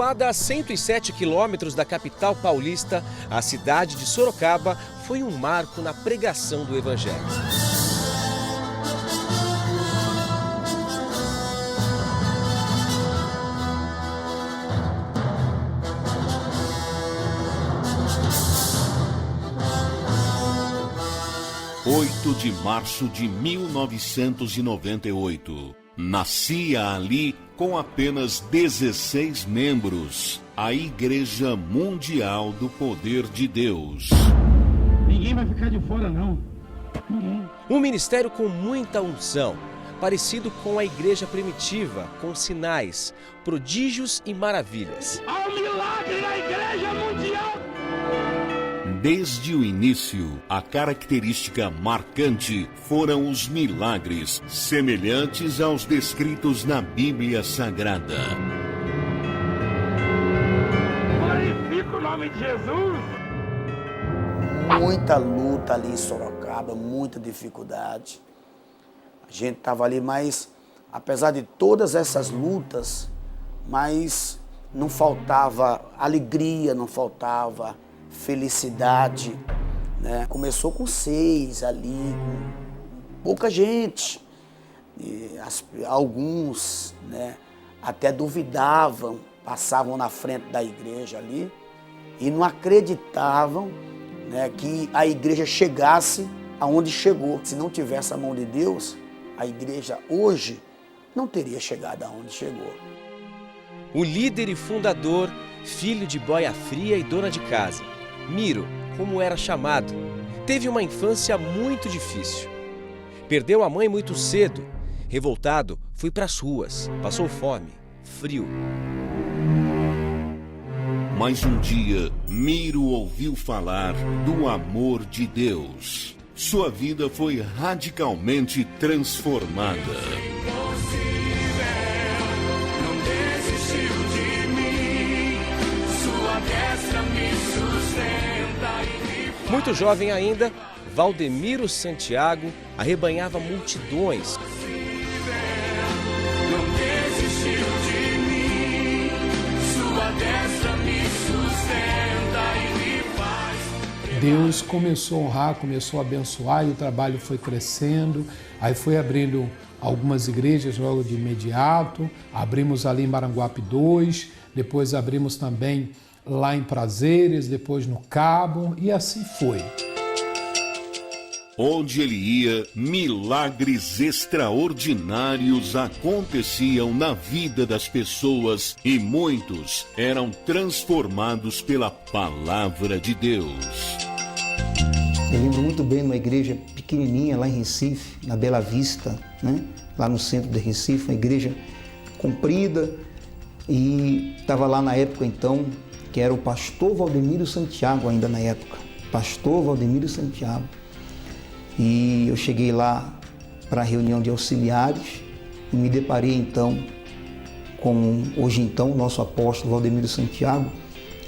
Situada a 107 quilômetros da capital paulista, a cidade de Sorocaba foi um marco na pregação do Evangelho. (8 de março de 1998). Nascia ali, com apenas 16 membros, a Igreja Mundial do Poder de Deus. Ninguém vai ficar de fora, não. Ninguém. Um ministério com muita unção, parecido com a igreja primitiva, com sinais, prodígios e maravilhas. Há um milagre na Igreja Mundial! Desde o início, a característica marcante foram os milagres, semelhantes aos descritos na Bíblia Sagrada. Glorifica o nome de Jesus! Muita luta ali em Sorocaba, muita dificuldade. A gente estava ali, mas apesar de todas essas lutas, mas não faltava alegria, não faltava felicidade, né? Começou com 6 ali, com pouca gente. E alguns, né, até duvidavam, passavam na frente da igreja ali e não acreditavam, né, que a igreja chegasse aonde chegou. Se não tivesse a mão de Deus, a igreja hoje não teria chegado aonde chegou. O líder e fundador, filho de boia fria e dona de casa, Miro, como era chamado, teve uma infância muito difícil. Perdeu a mãe muito cedo. Revoltado, foi para as ruas, passou fome, frio. Mas um dia, Miro ouviu falar do amor de Deus. Sua vida foi radicalmente transformada. Muito jovem ainda, Valdemiro Santiago arrebanhava multidões. Deus começou a honrar, começou a abençoar e o trabalho foi crescendo. Aí foi abrindo algumas igrejas logo de imediato. Abrimos ali em Maranguape 2, depois abrimos também lá em Prazeres, depois no Cabo, e assim foi. Onde ele ia, milagres extraordinários aconteciam na vida das pessoas e muitos eram transformados pela palavra de Deus. Eu lembro muito bem numa igreja pequenininha lá em Recife, na Bela Vista, né? Lá no centro de Recife, uma igreja comprida, e estava lá na época então, que era o pastor Valdemiro Santiago ainda na época, pastor Valdemiro Santiago. E eu cheguei lá para a reunião de auxiliares e me deparei então com, hoje então, o nosso apóstolo Valdemiro Santiago,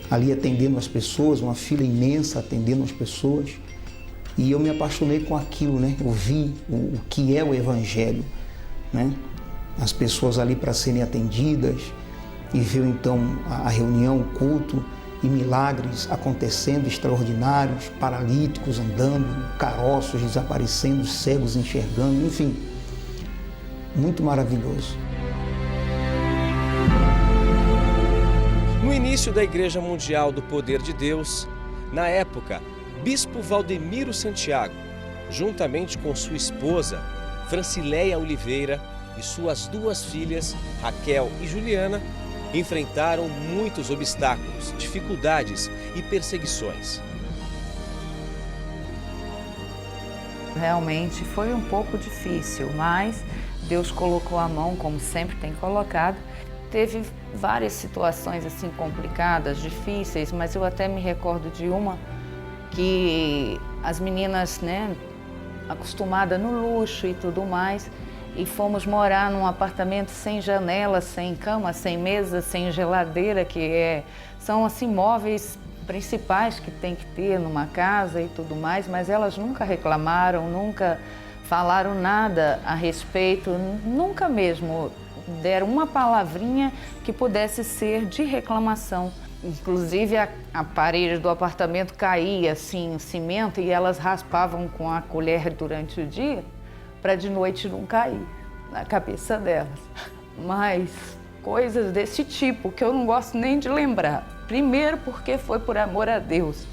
ali atendendo as pessoas, uma fila imensa atendendo as pessoas. E eu me apaixonei com aquilo, né? Eu vi o que é o Evangelho, né? As pessoas ali para serem atendidas, e viu então a reunião, o culto, e milagres acontecendo extraordinários, paralíticos andando, caroços desaparecendo, cegos enxergando, enfim, muito maravilhoso. No início da Igreja Mundial do Poder de Deus, na época, Bispo Valdemiro Santiago, juntamente com sua esposa, Francileia Oliveira, e suas 2 filhas, Raquel e Juliana, enfrentaram muitos obstáculos, dificuldades e perseguições. Realmente foi um pouco difícil, mas Deus colocou a mão, como sempre tem colocado. Teve várias situações assim complicadas, difíceis, mas eu até me recordo de uma que as meninas, né, acostumadas no luxo e tudo mais, e fomos morar num apartamento sem janela, sem cama, sem mesa, sem geladeira, são assim móveis principais que tem que ter numa casa e tudo mais, mas elas nunca reclamaram, nunca falaram nada a respeito, nunca mesmo deram uma palavrinha que pudesse ser de reclamação. Inclusive a parede do apartamento caía assim, cimento, e elas raspavam com a colher durante o dia para de noite não cair na cabeça delas. Mas coisas desse tipo que eu não gosto nem de lembrar. Primeiro porque foi por amor a Deus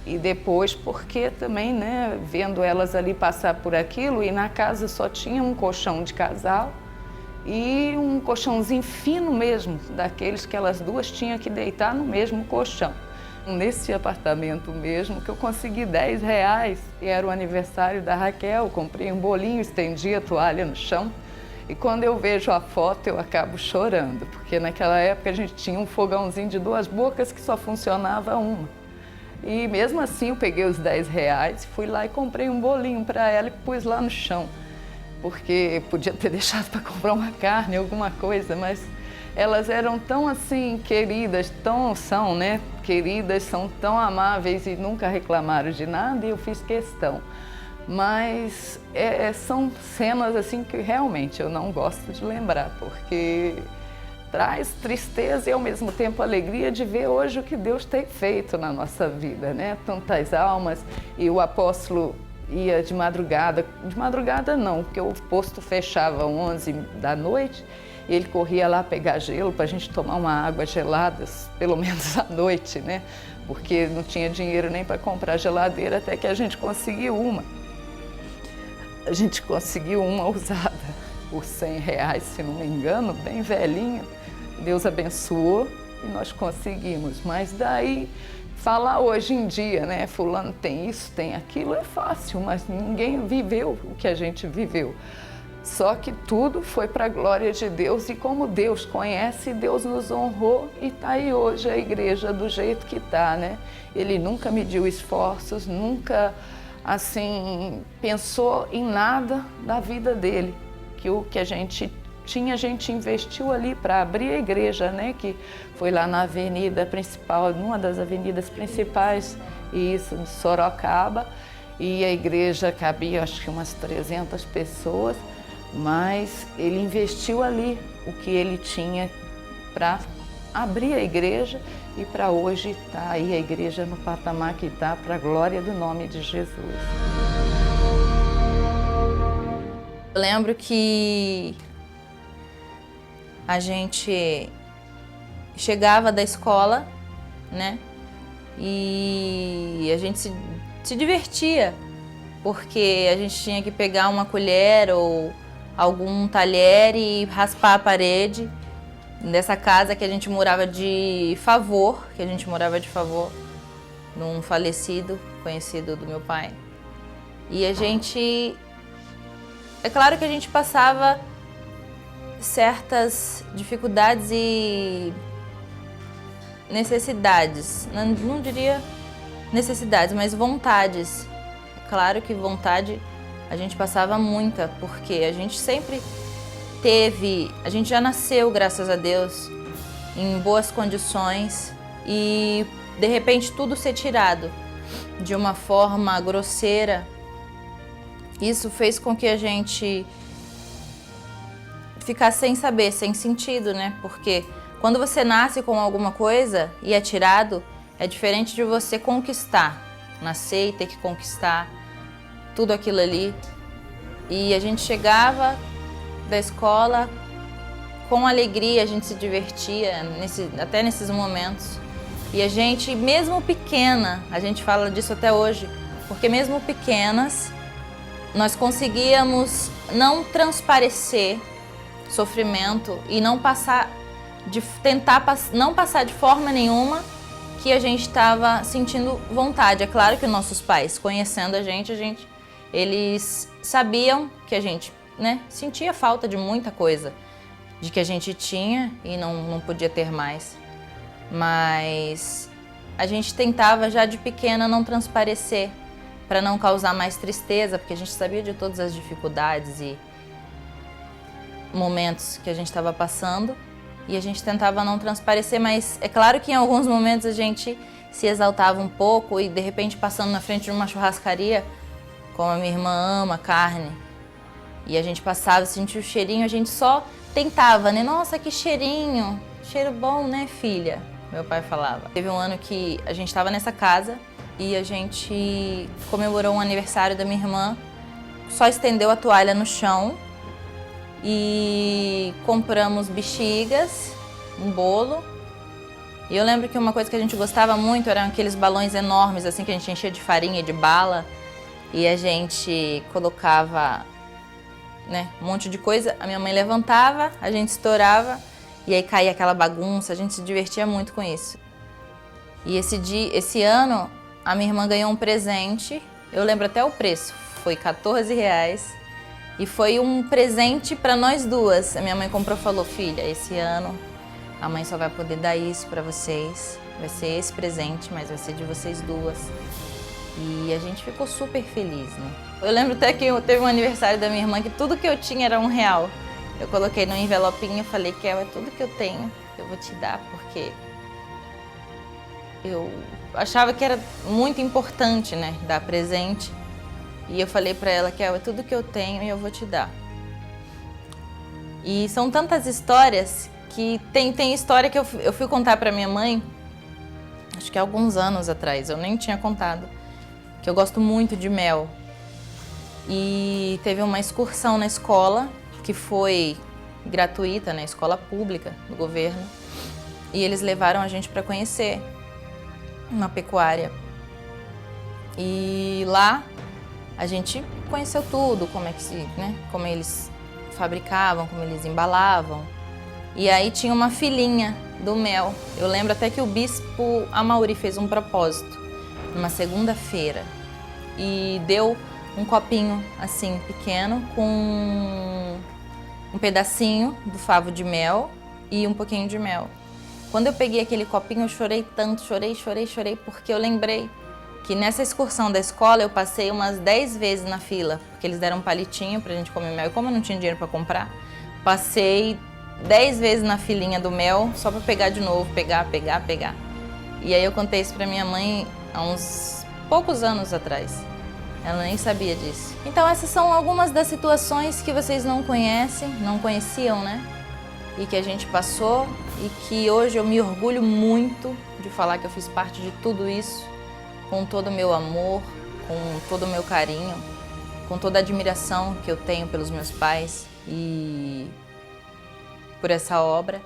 e depois porque também, né, vendo elas ali passar por aquilo, e na casa só tinha um colchão de casal e um colchãozinho fino mesmo, daqueles que elas duas tinham que deitar no mesmo colchão. Nesse apartamento mesmo que eu consegui R$10, e era o aniversário da Raquel, comprei um bolinho, estendi a toalha no chão. E quando eu vejo a foto, eu acabo chorando, porque naquela época a gente tinha um fogãozinho de 2 bocas que só funcionava uma. E mesmo assim eu peguei os R$10, fui lá e comprei um bolinho para ela e pus lá no chão, porque podia ter deixado para comprar uma carne, alguma coisa, mas elas eram tão assim queridas, são, né, queridas, são tão amáveis e nunca reclamaram de nada, e eu fiz questão. Mas são cenas assim que realmente eu não gosto de lembrar, porque traz tristeza e ao mesmo tempo alegria de ver hoje o que Deus tem feito na nossa vida, né? Tantas almas, e o apóstolo ia de madrugada não, porque o posto fechava às 11 da noite, e ele corria lá pegar gelo para a gente tomar uma água gelada, pelo menos à noite, né? Porque não tinha dinheiro nem para comprar geladeira, até que a gente conseguiu uma. A gente conseguiu uma usada por R$100, se não me engano, bem velhinha. Deus abençoou e nós conseguimos. Mas daí, falar hoje em dia, né, fulano tem isso, tem aquilo, é fácil, mas ninguém viveu o que a gente viveu. Só que tudo foi para a glória de Deus, e como Deus conhece, Deus nos honrou, e está aí hoje a igreja do jeito que está, né? Ele nunca mediu esforços, nunca assim, pensou em nada da vida dele, que o que a gente tinha, a gente investiu ali para abrir a igreja, né, que foi lá na avenida principal, numa das avenidas principais, isso, de Sorocaba, e a igreja cabia, acho que umas 300 pessoas, mas ele investiu ali o que ele tinha para abrir a igreja, e para hoje está aí a igreja no patamar que está, para a glória do nome de Jesus. Eu lembro que a gente chegava da escola, né? E a gente se divertia, porque a gente tinha que pegar uma colher ou algum talher e raspar a parede dessa casa que a gente morava de favor, num falecido conhecido do meu pai. E a gente, é claro que a gente passava certas dificuldades e necessidades, não diria necessidades, mas vontades. É claro que vontade a gente passava muita, porque a gente sempre a gente já nasceu, graças a Deus, em boas condições, e de repente tudo ser tirado de uma forma grosseira, isso fez com que a gente ficasse sem saber, sem sentido, né? Porque quando você nasce com alguma coisa e é tirado, é diferente de você conquistar, nascer e ter que conquistar tudo aquilo ali. E a gente chegava da escola com alegria, a gente se divertia até nesses momentos. E a gente, mesmo pequena, a gente fala disso até hoje, porque mesmo pequenas, nós conseguíamos não transparecer sofrimento e não passar de forma nenhuma que a gente estava sentindo vontade. É claro que nossos pais, conhecendo a gente, eles sabiam que a gente, né, sentia falta de muita coisa, de que a gente tinha e não podia ter mais. Mas a gente tentava já de pequena não transparecer, para não causar mais tristeza, porque a gente sabia de todas as dificuldades e momentos que a gente estava passando, e a gente tentava não transparecer, mas é claro que em alguns momentos a gente se exaltava um pouco, e de repente passando na frente de uma churrascaria, como a minha irmã ama carne, E a gente passava, sentia o cheirinho, a gente só tentava, né? Nossa, que cheirinho, cheiro bom, né, filha? Meu pai falava. Teve um ano que a gente estava nessa casa e a gente comemorou um aniversário da minha irmã, só estendeu a toalha no chão e compramos bexigas, um bolo. E eu lembro que uma coisa que a gente gostava muito eram aqueles balões enormes, assim, que a gente enchia de farinha, de bala. E a gente colocava, né, um monte de coisa. A minha mãe levantava, a gente estourava e aí caía aquela bagunça. A gente se divertia muito com isso. E esse ano, a minha irmã ganhou um presente. Eu lembro até o preço. Foi R$14. E foi um presente para nós duas. A minha mãe comprou e falou, filha, esse ano a mãe só vai poder dar isso para vocês. Vai ser esse presente, mas vai ser de vocês duas. E a gente ficou super feliz, né? Eu lembro até que teve um aniversário da minha irmã que tudo que eu tinha era R$1. Eu coloquei no envelopinho e falei, Kel, é tudo que eu tenho, eu vou te dar, porque eu achava que era muito importante, né, dar presente. E eu falei pra ela, Kel, é tudo que eu tenho e eu vou te dar. E são tantas histórias que tem história que eu fui contar pra minha mãe, acho que há alguns anos atrás, eu nem tinha contado, que eu gosto muito de mel. E teve uma excursão na escola, que foi gratuita, na escola pública do governo, e eles levaram a gente para conhecer uma pecuária. E lá a gente conheceu tudo, como eles fabricavam, como eles embalavam. E aí tinha uma filinha do mel. Eu lembro até que o bispo Amaury fez um propósito numa segunda-feira e deu um copinho assim pequeno com um pedacinho do favo de mel e um pouquinho de mel. Quando eu peguei aquele copinho, eu chorei tanto, chorei, porque eu lembrei que nessa excursão da escola eu passei umas 10 vezes na fila, porque eles deram um palitinho pra gente comer mel, e como eu não tinha dinheiro pra comprar, passei 10 vezes na filinha do mel, só pra pegar de novo, pegar. E aí eu contei isso pra minha mãe há uns poucos anos atrás. Ela nem sabia disso. Então essas são algumas das situações que vocês não conheciam, né? E que a gente passou e que hoje eu me orgulho muito de falar que eu fiz parte de tudo isso, com todo o meu amor, com todo o meu carinho, com toda a admiração que eu tenho pelos meus pais e por essa obra.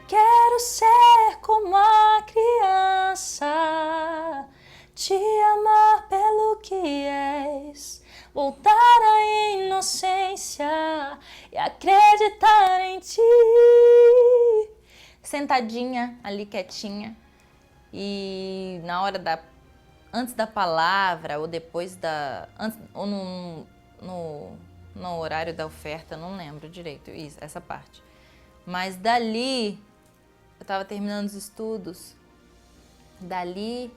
Quero ser como a criança, te amar pelo que és, voltar à inocência e acreditar em ti. Sentadinha ali quietinha e na hora antes da palavra ou depois ou no horário da oferta, não lembro direito essa parte. Mas dali, eu estava terminando os estudos, dali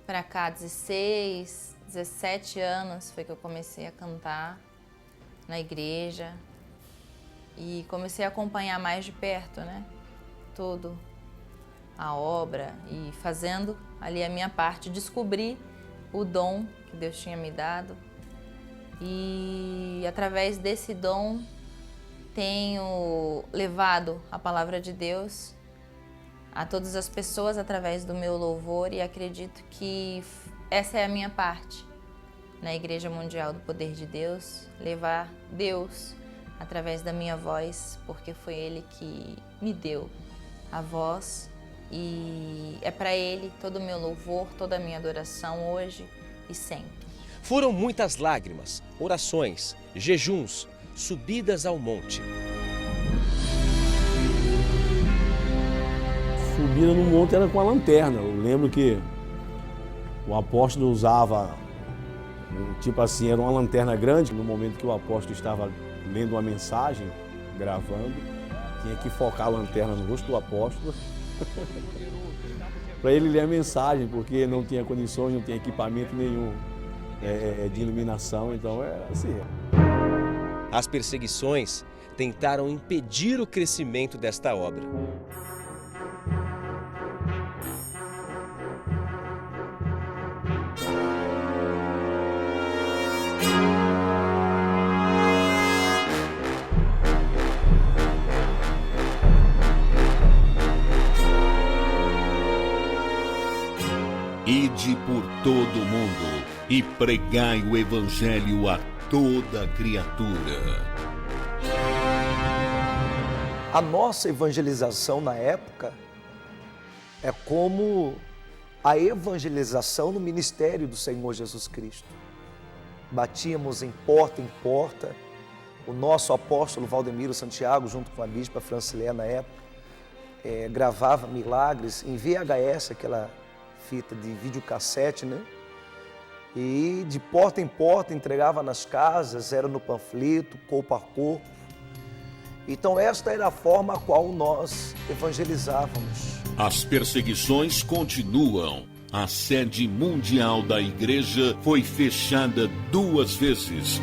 para cá, 16, 17 anos, foi que eu comecei a cantar na igreja e comecei a acompanhar mais de perto, né? Tudo, a obra e fazendo ali a minha parte, descobri o dom que Deus tinha me dado e através desse dom tenho levado a palavra de Deus a todas as pessoas através do meu louvor e acredito que essa é a minha parte na Igreja Mundial do Poder de Deus, levar Deus através da minha voz, porque foi Ele que me deu a voz e é para Ele todo o meu louvor, toda a minha adoração hoje e sempre. Foram muitas lágrimas, orações, jejuns, subidas ao monte. Subida no monte era com a lanterna. Eu lembro que o apóstolo usava, tipo assim, era uma lanterna grande. No momento que o apóstolo estava lendo uma mensagem, gravando, tinha que focar a lanterna no rosto do apóstolo para ele ler a mensagem, porque não tinha condições, não tinha equipamento nenhum de iluminação, então era assim. As perseguições tentaram impedir o crescimento desta obra. Ide por todo o mundo e pregai o evangelho a toda criatura. A nossa evangelização na época é como a evangelização no ministério do Senhor Jesus Cristo. Batíamos em porta, o nosso apóstolo Valdemiro Santiago, junto com a bispa Francilé na época, gravava milagres em VHS, aquela fita de videocassete, né? E de porta em porta entregava nas casas, era no panfleto, corpo a corpo. Então esta era a forma a qual nós evangelizávamos. As perseguições continuam. A sede mundial da igreja foi fechada 2 vezes.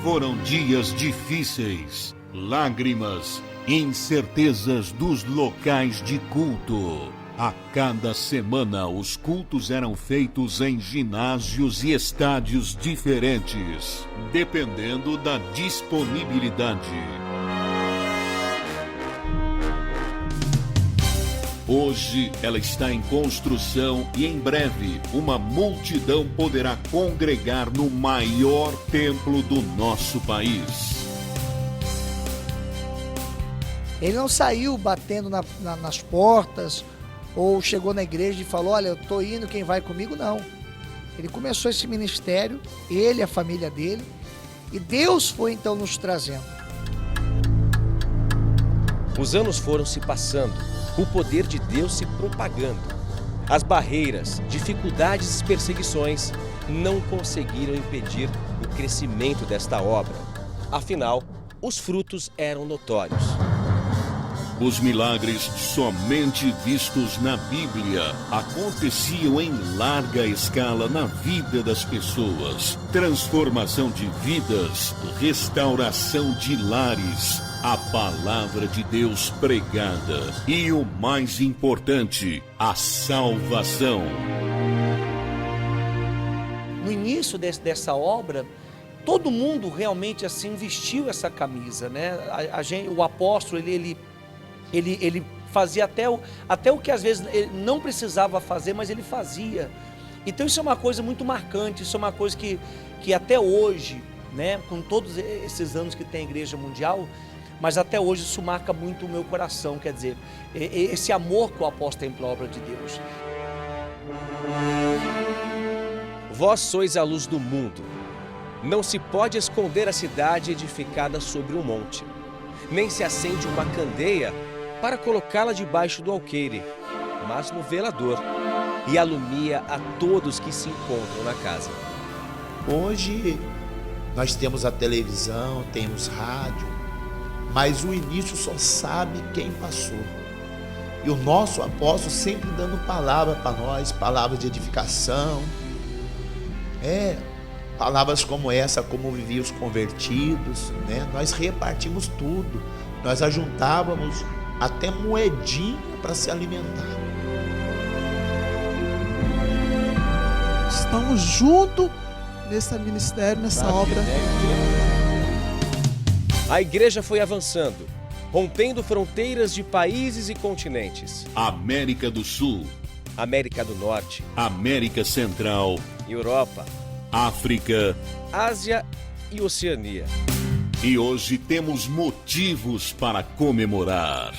Foram dias difíceis, lágrimas, incertezas dos locais de culto. A cada semana, os cultos eram feitos em ginásios e estádios diferentes, dependendo da disponibilidade. Hoje, ela está em construção e, em breve, uma multidão poderá congregar no maior templo do nosso país. Ele não saiu batendo nas portas ou chegou na igreja e falou, olha, eu estou indo, quem vai comigo? Não. Ele começou esse ministério, ele, a família dele, e Deus foi então nos trazendo. Os anos foram se passando, o poder de Deus se propagando. As barreiras, dificuldades e perseguições não conseguiram impedir o crescimento desta obra. Afinal, os frutos eram notórios. Os milagres somente vistos na Bíblia aconteciam em larga escala na vida das pessoas. Transformação de vidas, restauração de lares, a palavra de Deus pregada e, o mais importante, a salvação. No início dessa obra, todo mundo realmente assim vestiu essa camisa, né? O apóstolo, ele fazia até o que às vezes ele não precisava fazer, mas ele fazia. Então isso é uma coisa muito marcante, isso é uma coisa que até hoje, né, com todos esses anos que tem a Igreja Mundial, mas até hoje isso marca muito o meu coração, quer dizer, esse amor que o apóstolo tem pela obra de Deus. Vós sois a luz do mundo. Não se pode esconder a cidade edificada sobre um monte, nem se acende uma candeia para colocá-la debaixo do alqueire, mas no velador, e alumia a todos que se encontram na casa. Hoje nós temos a televisão, temos rádio, mas o início só sabe quem passou. E o nosso apóstolo sempre dando palavra para nós, palavras de edificação, palavras como essa, como viviam os convertidos, né? Nós repartimos tudo, nós ajuntávamos até moedinha para se alimentar. Estamos juntos nesse ministério, nessa obra. A igreja foi avançando, rompendo fronteiras de países e continentes. América do Sul, América do Norte, América Central, Europa, África, Ásia e Oceania. E hoje temos motivos para comemorar.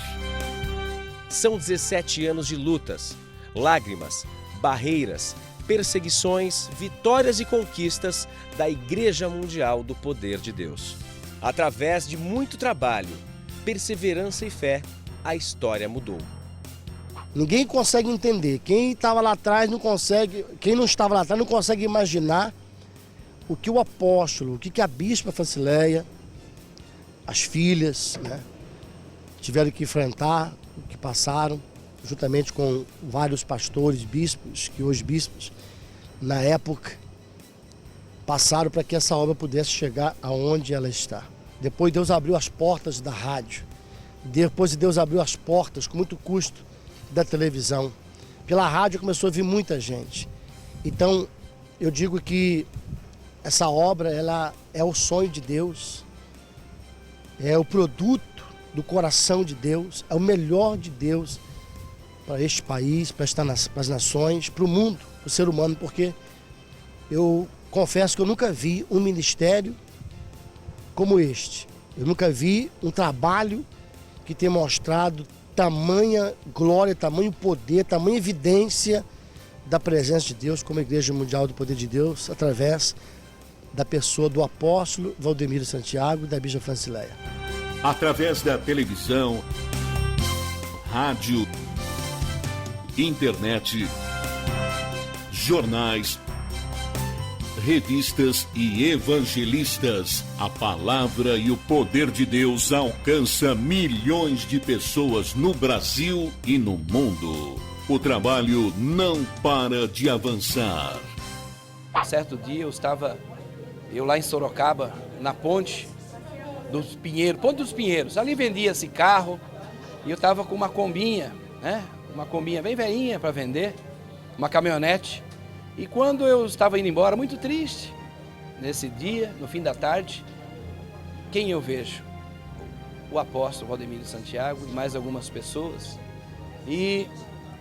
São 17 anos de lutas, lágrimas, barreiras, perseguições, vitórias e conquistas da Igreja Mundial do Poder de Deus. Através de muito trabalho, perseverança e fé, a história mudou. Ninguém consegue entender. Quem estava lá atrás não consegue, quem não estava lá atrás não consegue imaginar o que o apóstolo, o que a bispa Francileia, as filhas, né, tiveram que enfrentar, o que passaram, juntamente com vários pastores, bispos, que hoje bispos, na época, passaram para que essa obra pudesse chegar aonde ela está. Depois Deus abriu as portas da rádio. Depois Deus abriu as portas, com muito custo, da televisão. Pela rádio começou a vir muita gente. Então, eu digo que essa obra, ela é o sonho de Deus, é o produto do coração de Deus, é o melhor de Deus para este país, para as nações, para o mundo, para o ser humano, porque eu confesso que eu nunca vi um ministério como este. Eu nunca vi um trabalho que tenha mostrado tamanha glória, tamanho poder, tamanha evidência da presença de Deus como a Igreja Mundial do Poder de Deus, através da pessoa do apóstolo Valdemiro Santiago e da Bispa Francileia. Através da televisão, rádio, internet, jornais, revistas e evangelistas, a palavra e o poder de Deus alcança milhões de pessoas no Brasil e no mundo. O trabalho não para de avançar. Certo dia eu lá em Sorocaba, na ponte dos Pinheiros, ali vendia-se carro e eu estava com uma combinha, né? Uma combinha bem velhinha para vender, uma caminhonete. E quando eu estava indo embora, muito triste, nesse dia, no fim da tarde, quem eu vejo? O apóstolo Valdemiro Santiago e mais algumas pessoas, e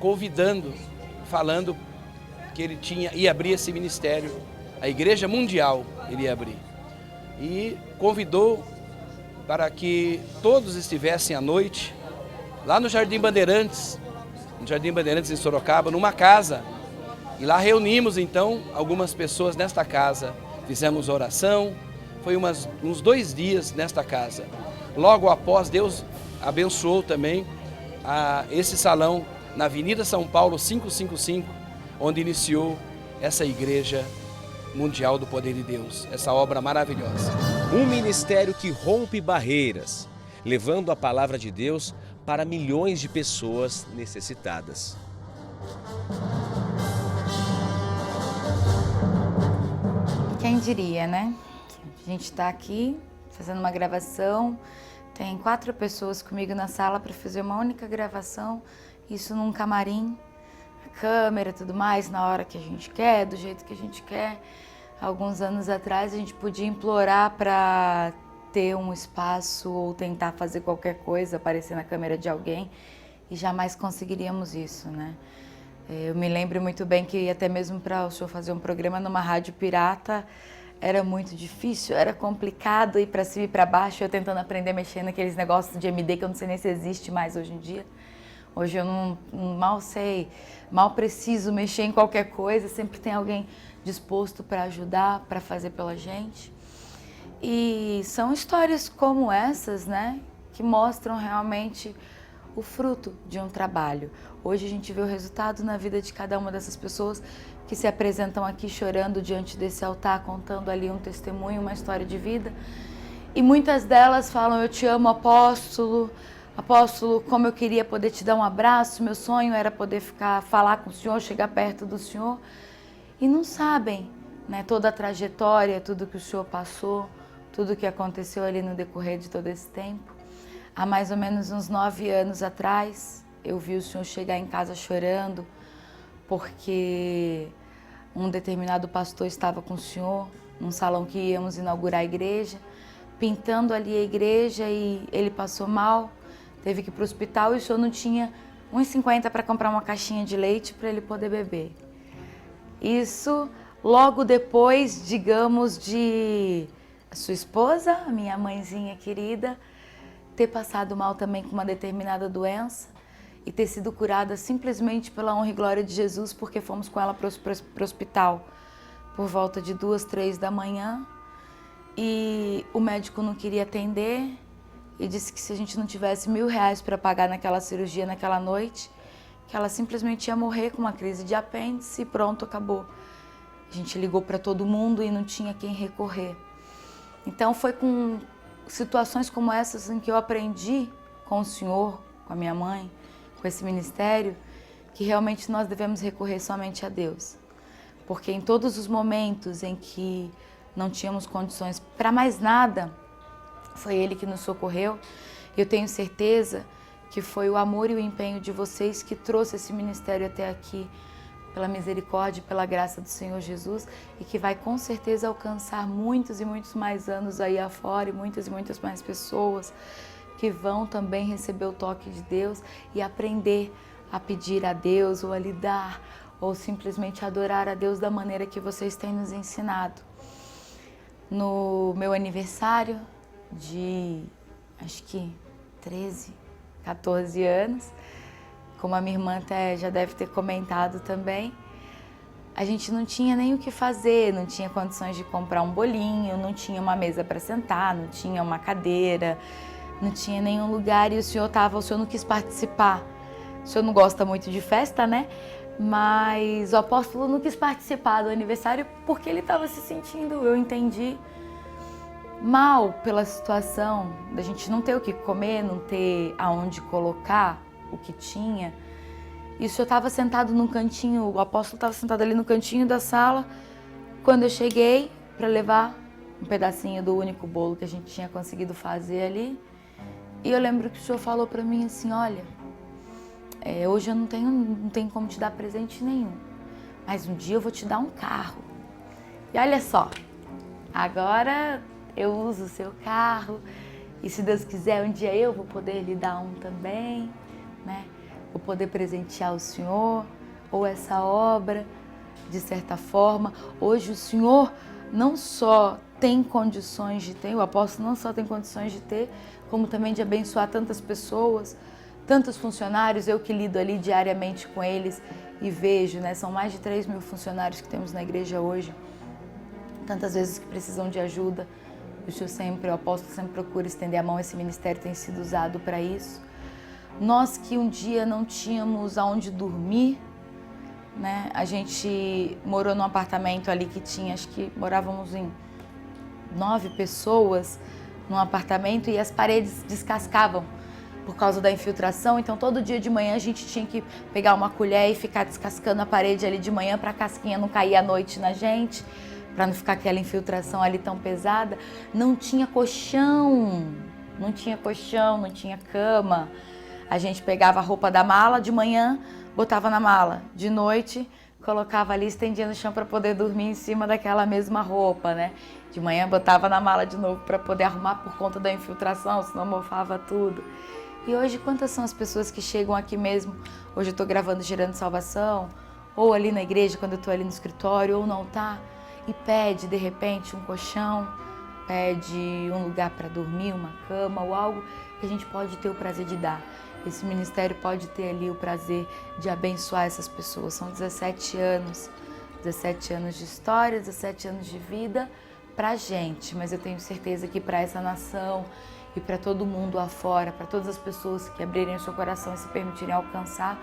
convidando, falando que ele ia abrir esse ministério, a Igreja Mundial ele ia abrir. E convidou para que todos estivessem à noite, lá no Jardim Bandeirantes em Sorocaba, numa casa. E lá reunimos então algumas pessoas nesta casa, fizemos oração, foi uns 2 dias nesta casa. Logo após, Deus abençoou também esse salão na Avenida São Paulo 555, onde iniciou essa Igreja Mundial do Poder de Deus, essa obra maravilhosa. Um ministério que rompe barreiras, levando a palavra de Deus para milhões de pessoas necessitadas. Quem diria, né? A gente está aqui fazendo uma gravação, tem 4 pessoas comigo na sala para fazer uma única gravação, isso num camarim, a câmera e tudo mais, na hora que a gente quer, do jeito que a gente quer. Alguns anos atrás a gente podia implorar para ter um espaço ou tentar fazer qualquer coisa, aparecer na câmera de alguém, e jamais conseguiríamos isso, né? Eu me lembro muito bem que até mesmo para o senhor fazer um programa numa rádio pirata era muito difícil, era complicado ir para cima e para baixo, eu tentando aprender a mexer naqueles negócios de MD que eu não sei nem se existe mais hoje em dia. Hoje eu mal preciso mexer em qualquer coisa, sempre tem alguém disposto para ajudar, para fazer pela gente. E são histórias como essas, né, que mostram realmente o fruto de um trabalho. Hoje a gente vê o resultado na vida de cada uma dessas pessoas que se apresentam aqui chorando diante desse altar, contando ali um testemunho, uma história de vida. E muitas delas falam: eu te amo, apóstolo. Apóstolo, como eu queria poder te dar um abraço, meu sonho era poder falar com o senhor, chegar perto do senhor. E não sabem, né, toda a trajetória, tudo que o senhor passou, tudo que aconteceu ali no decorrer de todo esse tempo. Há mais ou menos uns 9 anos atrás, eu vi o senhor chegar em casa chorando, porque um determinado pastor estava com o senhor, num salão que íamos inaugurar a igreja, pintando ali a igreja, e ele passou mal, teve que ir para o hospital, e o senhor não tinha R$1,50 para comprar uma caixinha de leite para ele poder beber. Isso logo depois, digamos, de a sua esposa, a minha mãezinha querida, ter passado mal também com uma determinada doença e ter sido curada simplesmente pela honra e glória de Jesus, porque fomos com ela para o hospital por volta de 2, 3 da manhã, e o médico não queria atender e disse que se a gente não tivesse R$1.000 para pagar naquela cirurgia naquela noite, que ela simplesmente ia morrer com uma crise de apêndice e pronto, acabou. A gente ligou para todo mundo e não tinha quem recorrer. Então foi com situações como essas em que eu aprendi com o senhor, com a minha mãe, com esse ministério, que realmente nós devemos recorrer somente a Deus. Porque em todos os momentos em que não tínhamos condições para mais nada, foi Ele que nos socorreu. Eu tenho certeza que foi o amor e o empenho de vocês que trouxe esse ministério até aqui, pela misericórdia e pela graça do Senhor Jesus, e que vai com certeza alcançar muitos e muitos mais anos aí afora, e muitas mais pessoas que vão também receber o toque de Deus e aprender a pedir a Deus ou a lidar ou simplesmente adorar a Deus da maneira que vocês têm nos ensinado. No meu aniversário de, acho que 13, 14 anos, como a minha irmã até já deve ter comentado também, a gente não tinha nem o que fazer, não tinha condições de comprar um bolinho, não tinha uma mesa para sentar, não tinha uma cadeira, não tinha nenhum lugar e o senhor não quis participar. O senhor não gosta muito de festa, né? Mas o apóstolo não quis participar do aniversário porque ele estava se sentindo, eu entendi, mal pela situação da gente não ter o que comer, não ter aonde colocar o que tinha. E o senhor estava sentado num cantinho, o apóstolo estava sentado ali no cantinho da sala, quando eu cheguei para levar um pedacinho do único bolo que a gente tinha conseguido fazer ali. E eu lembro que o senhor falou para mim assim, olha, hoje eu não tenho como te dar presente nenhum, mas um dia eu vou te dar um carro. E olha só, agora eu uso o seu carro e se Deus quiser um dia eu vou poder lhe dar um também, né? Vou poder presentear o senhor ou essa obra, de certa forma. Hoje o senhor não só tem condições de ter, o apóstolo não só tem condições de ter, como também de abençoar tantas pessoas, tantos funcionários, eu que lido ali diariamente com eles e vejo, né? São mais de 3 mil funcionários que temos na igreja hoje, tantas vezes que precisam de ajuda. O apóstolo sempre procura estender a mão, esse ministério tem sido usado para isso. Nós que um dia não tínhamos aonde dormir, né? A gente morou num apartamento ali que tinha, acho que morávamos em 9 pessoas num apartamento e as paredes descascavam por causa da infiltração. Então todo dia de manhã a gente tinha que pegar uma colher e ficar descascando a parede ali de manhã para a casquinha não cair à noite na gente, para não ficar aquela infiltração ali tão pesada. Não tinha colchão, não tinha cama. A gente pegava a roupa da mala de manhã, botava na mala. De noite, colocava ali, estendia no chão para poder dormir em cima daquela mesma roupa, né? De manhã, botava na mala de novo para poder arrumar por conta da infiltração, senão mofava tudo. E hoje, quantas são as pessoas que chegam aqui mesmo? Hoje eu estou gravando Gerando Salvação, ou ali na igreja, quando eu estou ali no escritório, ou no altar, e pede, de repente, um colchão, pede um lugar para dormir, uma cama ou algo que a gente pode ter o prazer de dar. Esse ministério pode ter ali o prazer de abençoar essas pessoas. São 17 anos de história, 17 anos de vida pra gente, mas eu tenho certeza que para essa nação e para todo mundo lá fora, para todas as pessoas que abrirem o seu coração e se permitirem alcançar,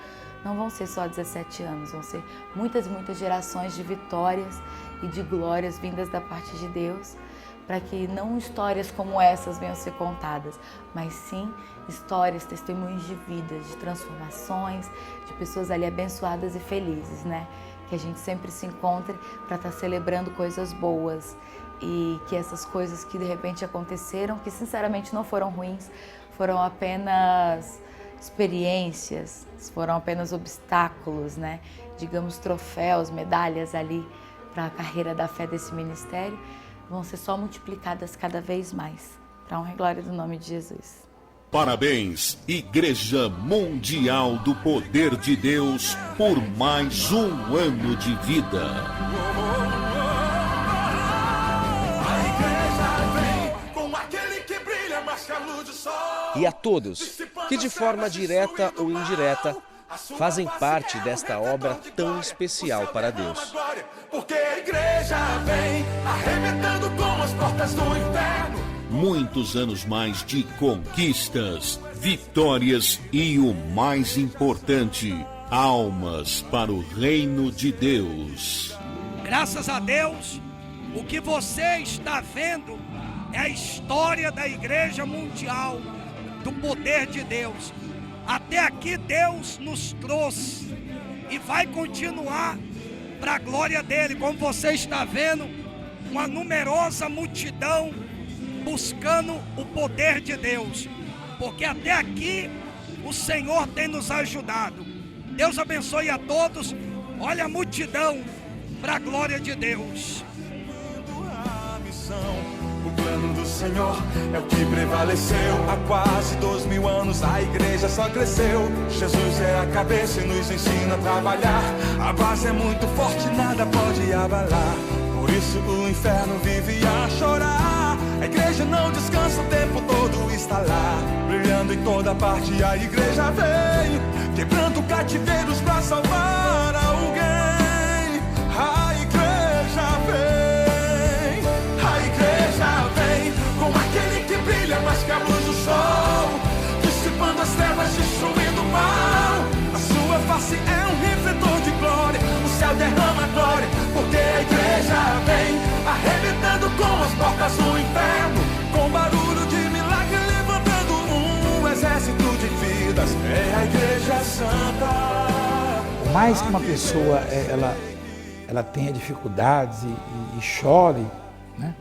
não vão ser só 17 anos, vão ser muitas e muitas gerações de vitórias e de glórias vindas da parte de Deus, para que não histórias como essas venham a ser contadas, mas sim histórias, testemunhos de vida, de transformações, de pessoas ali abençoadas e felizes, né? Que a gente sempre se encontre para estar celebrando coisas boas e que essas coisas que de repente aconteceram, que sinceramente não foram ruins, foram apenas experiências, foram apenas obstáculos, né? Digamos, troféus, medalhas ali para a carreira da fé desse ministério, vão ser só multiplicadas cada vez mais, para a honra e glória do nome de Jesus. Parabéns, Igreja Mundial do Poder de Deus, por mais um ano de vida. E a todos que de forma direta ou indireta fazem parte desta obra tão especial para Deus. Porque a igreja vem arrebentando com as portas do inferno. Muitos anos mais de conquistas, vitórias e o mais importante, almas para o reino de Deus. Graças a Deus, o que você está vendo é a história da Igreja Mundial do Poder de Deus. Até aqui Deus nos trouxe e vai continuar para a glória dele. Como você está vendo, uma numerosa multidão buscando o poder de Deus, porque até aqui o Senhor tem nos ajudado. Deus abençoe a todos. Olha a multidão para a glória de Deus. A missão, plano do Senhor é o que prevaleceu. Há quase 2000 anos a igreja só cresceu. Jesus é a cabeça e nos ensina a trabalhar. A base é muito forte, nada pode abalar. Por isso o inferno vive a chorar. A igreja não descansa, o tempo todo está lá. Brilhando em toda parte a igreja vem, quebrando cativeiros pra salvar alguém. A igreja vem, a igreja vem, com aquele que brilha mais que a luz do sol, dissipando as trevas, destruindo o mal. A sua face é um refletor de glória, o céu derrama glória, porque a igreja vem, arrebentando com as portas do inferno, com barulho de milagre, levantando um exército de vidas. É a igreja santa. Por mais que uma pessoa ela tenha dificuldades e chore, né?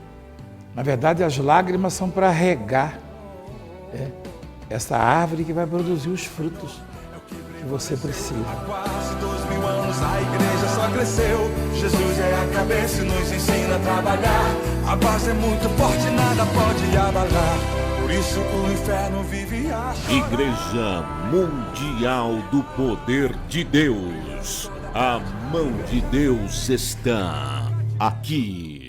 Na verdade, as lágrimas são para regar essa árvore que vai produzir os frutos que você precisa. Há quase 2000 anos a igreja só cresceu. Jesus é a cabeça e nos ensina a trabalhar. A base é muito forte, nada pode abalar. Por isso o inferno vive a chorar. Igreja Mundial do Poder de Deus. A mão de Deus está aqui.